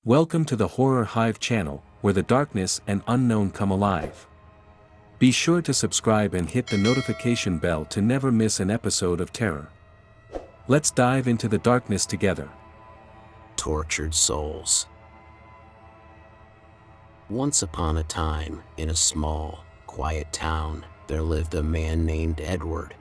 Welcome to the Horror Hive channel, where the darkness and unknown come alive. Be sure to subscribe and hit the notification bell to never miss an episode of terror. Let's dive into the darkness together. Tortured souls. Once upon a time, in a small, quiet town, there lived a man named Edward.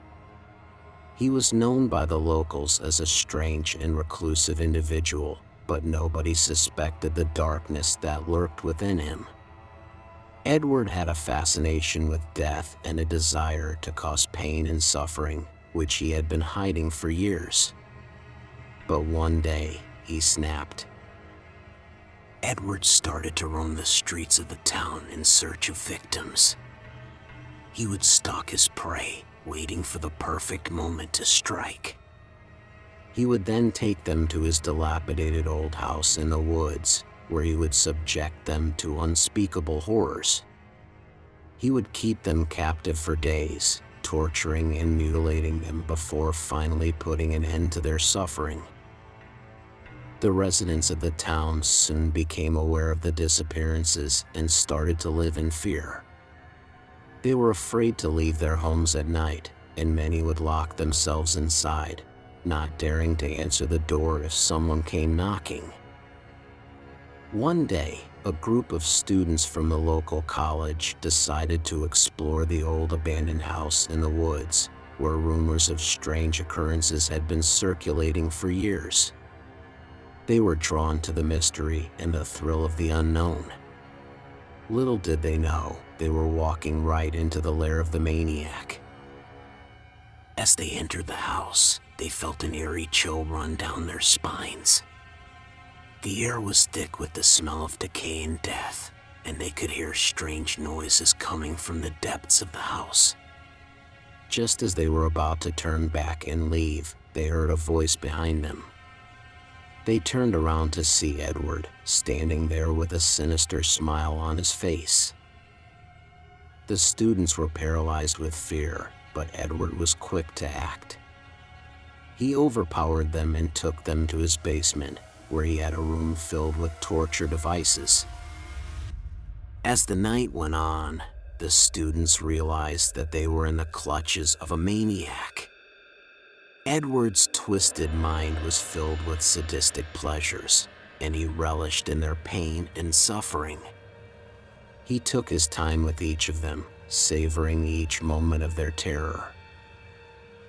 He was known by the locals as a strange and reclusive individual, but nobody suspected the darkness that lurked within him. Edward had a fascination with death and a desire to cause pain and suffering, which he had been hiding for years. But one day, he snapped. Edward started to roam the streets of the town in search of victims. He would stalk his prey, waiting for the perfect moment to strike. He would then take them to his dilapidated old house in the woods, where he would subject them to unspeakable horrors. He would keep them captive for days, torturing and mutilating them before finally putting an end to their suffering. The residents of the town soon became aware of the disappearances and started to live in fear. They were afraid to leave their homes at night, and many would lock themselves inside, not daring to answer the door if someone came knocking. One day, a group of students from the local college decided to explore the old abandoned house in the woods, where rumors of strange occurrences had been circulating for years. They were drawn to the mystery and the thrill of the unknown. Little did they know, they were walking right into the lair of the maniac. As they entered the house, they felt an eerie chill run down their spines. The air was thick with the smell of decay and death, and they could hear strange noises coming from the depths of the house. Just as they were about to turn back and leave, they heard a voice behind them. They turned around to see Edward, standing there with a sinister smile on his face. The students were paralyzed with fear, but Edward was quick to act. He overpowered them and took them to his basement, where he had a room filled with torture devices. As the night went on, the students realized that they were in the clutches of a maniac. Edward's twisted mind was filled with sadistic pleasures, and he relished in their pain and suffering. He took his time with each of them, savoring each moment of their terror.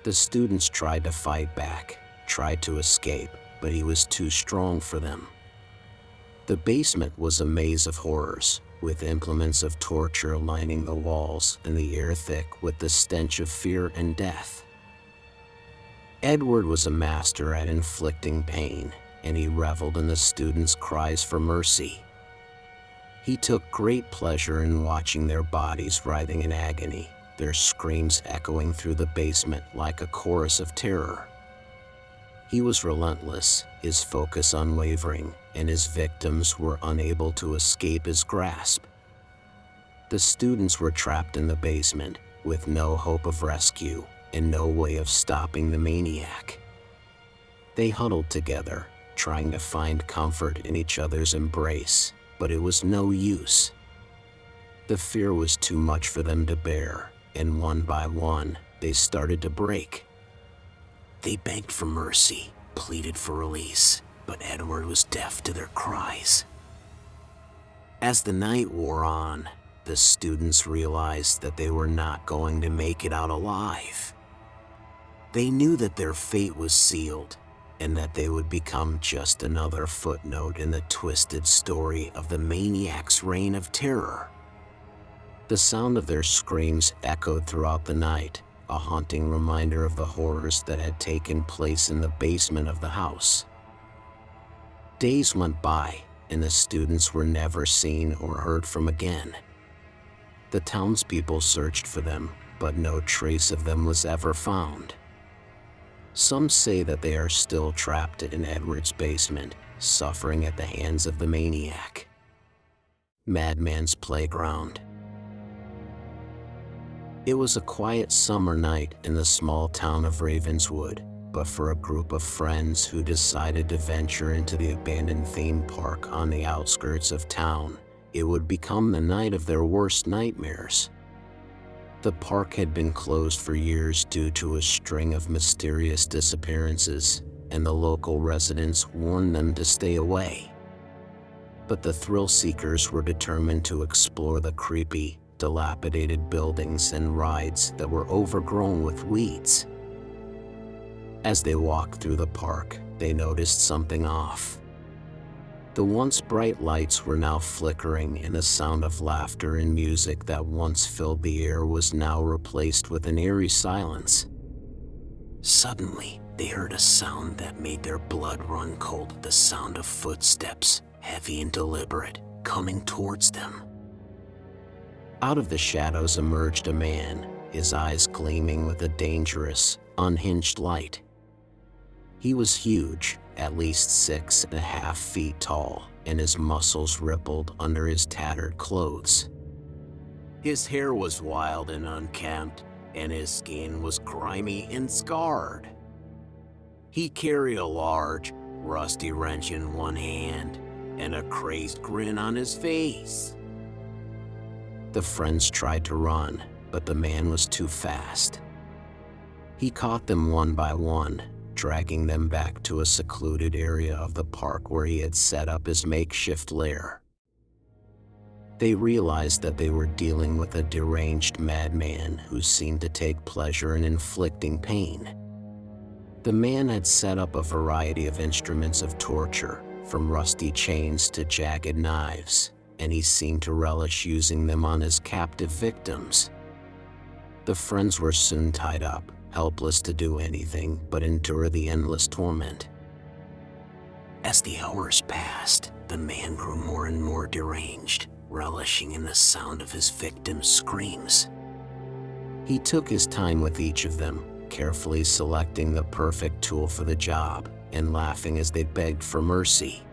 The students tried to fight back, tried to escape, but he was too strong for them. The basement was a maze of horrors, with implements of torture lining the walls and the air thick with the stench of fear and death. Edward was a master at inflicting pain, and he reveled in the students' cries for mercy. He took great pleasure in watching their bodies writhing in agony, their screams echoing through the basement like a chorus of terror. He was relentless, his focus unwavering, and his victims were unable to escape his grasp. The students were trapped in the basement, with no hope of rescue and no way of stopping the maniac. They huddled together, trying to find comfort in each other's embrace, but it was no use. The fear was too much for them to bear, and one by one, they started to break. They begged for mercy, pleaded for release, but Edward was deaf to their cries. As the night wore on, the students realized that they were not going to make it out alive. They knew that their fate was sealed, and that they would become just another footnote in the twisted story of the maniac's reign of terror. The sound of their screams echoed throughout the night, a haunting reminder of the horrors that had taken place in the basement of the house. Days went by, and the students were never seen or heard from again. The townspeople searched for them, but no trace of them was ever found. Some say that they are still trapped in Edward's basement, suffering at the hands of the maniac. Madman's Playground. It was a quiet summer night in the small town of Ravenswood, but for a group of friends who decided to venture into the abandoned theme park on the outskirts of town, it would become the night of their worst nightmares. The park had been closed for years due to a string of mysterious disappearances, and the local residents warned them to stay away. But the thrill seekers were determined to explore the creepy, dilapidated buildings and rides that were overgrown with weeds. As they walked through the park, they noticed something off. The once bright lights were now flickering, and the sound of laughter and music that once filled the air was now replaced with an eerie silence. Suddenly, they heard a sound that made their blood run cold, the sound of footsteps, heavy and deliberate, coming towards them. Out of the shadows emerged a man, his eyes gleaming with a dangerous, unhinged light. He was huge, at least 6.5 feet tall, and his muscles rippled under his tattered clothes. His hair was wild and unkempt, and his skin was grimy and scarred. He carried a large, rusty wrench in one hand and a crazed grin on his face. The friends tried to run, but the man was too fast. He caught them one by one, dragging them back to a secluded area of the park where he had set up his makeshift lair. They realized that they were dealing with a deranged madman who seemed to take pleasure in inflicting pain. The man had set up a variety of instruments of torture, from rusty chains to jagged knives, and he seemed to relish using them on his captive victims. The friends were soon tied up, helpless to do anything but endure the endless torment. As the hours passed, the man grew more and more deranged, relishing in the sound of his victims' screams. He took his time with each of them, carefully selecting the perfect tool for the job, and laughing as they begged for mercy.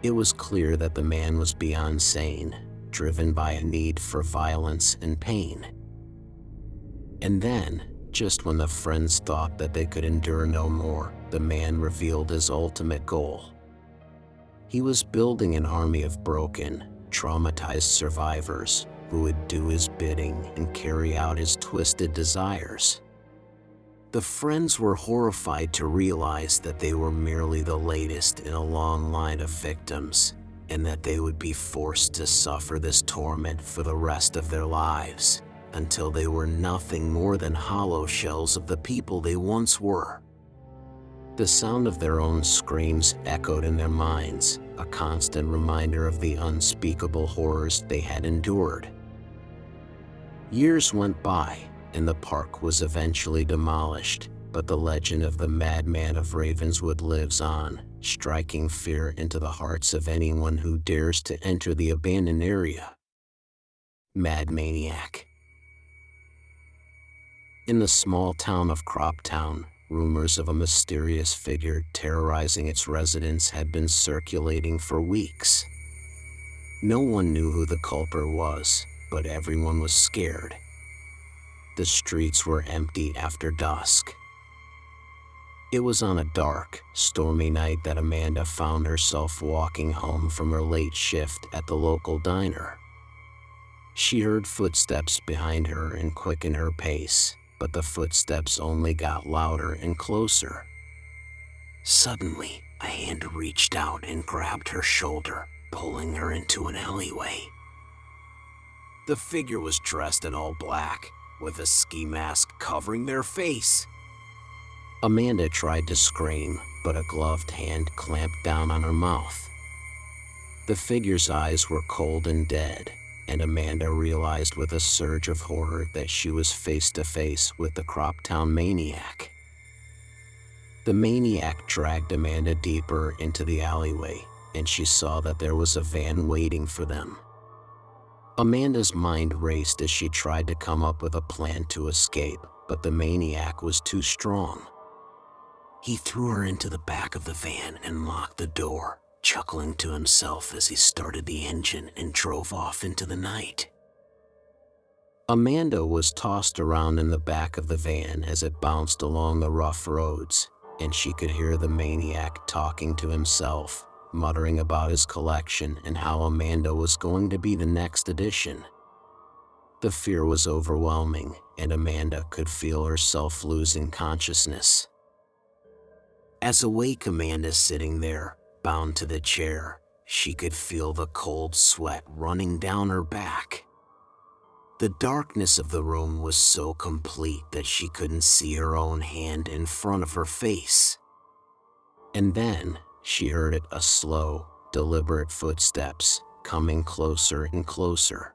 It was clear that the man was beyond sane, driven by a need for violence and pain. And then, just when the friends thought that they could endure no more, the man revealed his ultimate goal. He was building an army of broken, traumatized survivors who would do his bidding and carry out his twisted desires. The friends were horrified to realize that they were merely the latest in a long line of victims, and that they would be forced to suffer this torment for the rest of their lives, until they were nothing more than hollow shells of the people they once were. The sound of their own screams echoed in their minds, a constant reminder of the unspeakable horrors they had endured. Years went by, and the park was eventually demolished, but the legend of the Madman of Ravenswood lives on, striking fear into the hearts of anyone who dares to enter the abandoned area. Mad Maniac. In the small town of Croptown, rumors of a mysterious figure terrorizing its residents had been circulating for weeks. No one knew who the culprit was, but everyone was scared. The streets were empty after dusk. It was on a dark, stormy night that Amanda found herself walking home from her late shift at the local diner. She heard footsteps behind her and quickened her pace, but the footsteps only got louder and closer. Suddenly, a hand reached out and grabbed her shoulder, pulling her into an alleyway. The figure was dressed in all black, with a ski mask covering their face. Amanda tried to scream, but a gloved hand clamped down on her mouth. The figure's eyes were cold and dead, and Amanda realized with a surge of horror that she was face to face with the Croptown Maniac. The Maniac dragged Amanda deeper into the alleyway, and she saw that there was a van waiting for them. Amanda's mind raced as she tried to come up with a plan to escape, but the Maniac was too strong. He threw her into the back of the van and locked the door, chuckling to himself as he started the engine and drove off into the night. Amanda was tossed around in the back of the van as it bounced along the rough roads, and she could hear the maniac talking to himself, muttering about his collection and how Amanda was going to be the next addition. The fear was overwhelming, and Amanda could feel herself losing consciousness. As awake Amanda sitting there, bound to the chair, she could feel the cold sweat running down her back. The darkness of the room was so complete that she couldn't see her own hand in front of her face. And then she heard a slow, deliberate footsteps coming closer and closer.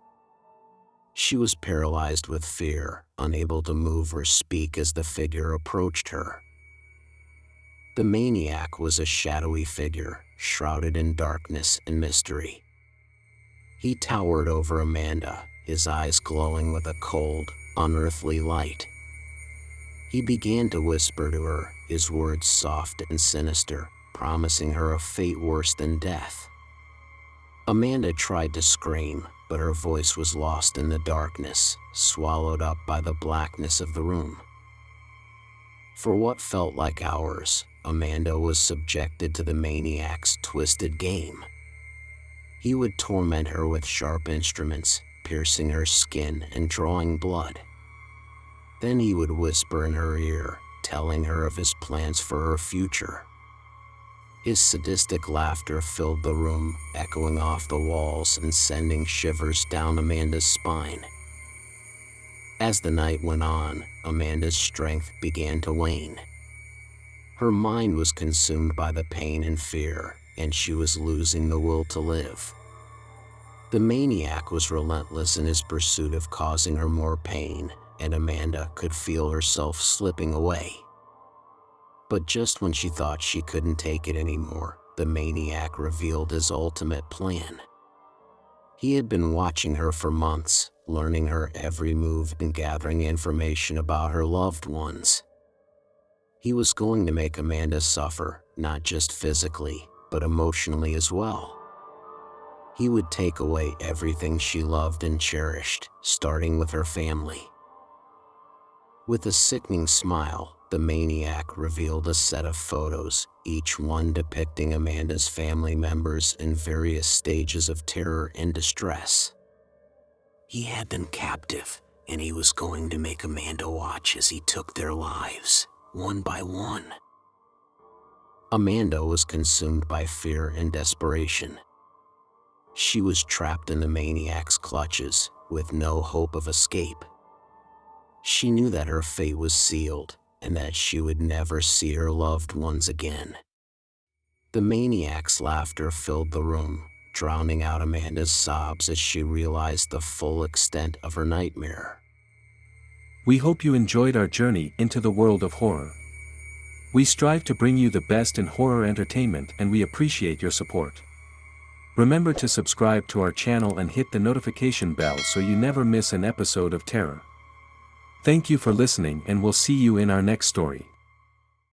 She was paralyzed with fear, unable to move or speak as the figure approached her. The maniac was a shadowy figure, shrouded in darkness and mystery. He towered over Amanda, his eyes glowing with a cold, unearthly light. He began to whisper to her, his words soft and sinister, promising her a fate worse than death. Amanda tried to scream, but her voice was lost in the darkness, swallowed up by the blackness of the room. For what felt like hours, Amanda was subjected to the maniac's twisted game. He would torment her with sharp instruments, piercing her skin and drawing blood. Then he would whisper in her ear, telling her of his plans for her future. His sadistic laughter filled the room, echoing off the walls and sending shivers down Amanda's spine. As the night went on, Amanda's strength began to wane. Her mind was consumed by the pain and fear, and she was losing the will to live. The maniac was relentless in his pursuit of causing her more pain, and Amanda could feel herself slipping away. But just when she thought she couldn't take it anymore, the maniac revealed his ultimate plan. He had been watching her for months, learning her every move and gathering information about her loved ones. He was going to make Amanda suffer, not just physically, but emotionally as well. He would take away everything she loved and cherished, starting with her family. With a sickening smile, the maniac revealed a set of photos, each one depicting Amanda's family members in various stages of terror and distress. He had them captive, and he was going to make Amanda watch as he took their lives, one by one. Amanda was consumed by fear and desperation. She was trapped in the maniac's clutches, with no hope of escape. She knew that her fate was sealed, and that she would never see her loved ones again. The maniac's laughter filled the room, drowning out Amanda's sobs as she realized the full extent of her nightmare. We hope you enjoyed our journey into the world of horror. We strive to bring you the best in horror entertainment, and we appreciate your support. Remember to subscribe to our channel and hit the notification bell so you never miss an episode of terror. Thank you for listening, and we'll see you in our next story.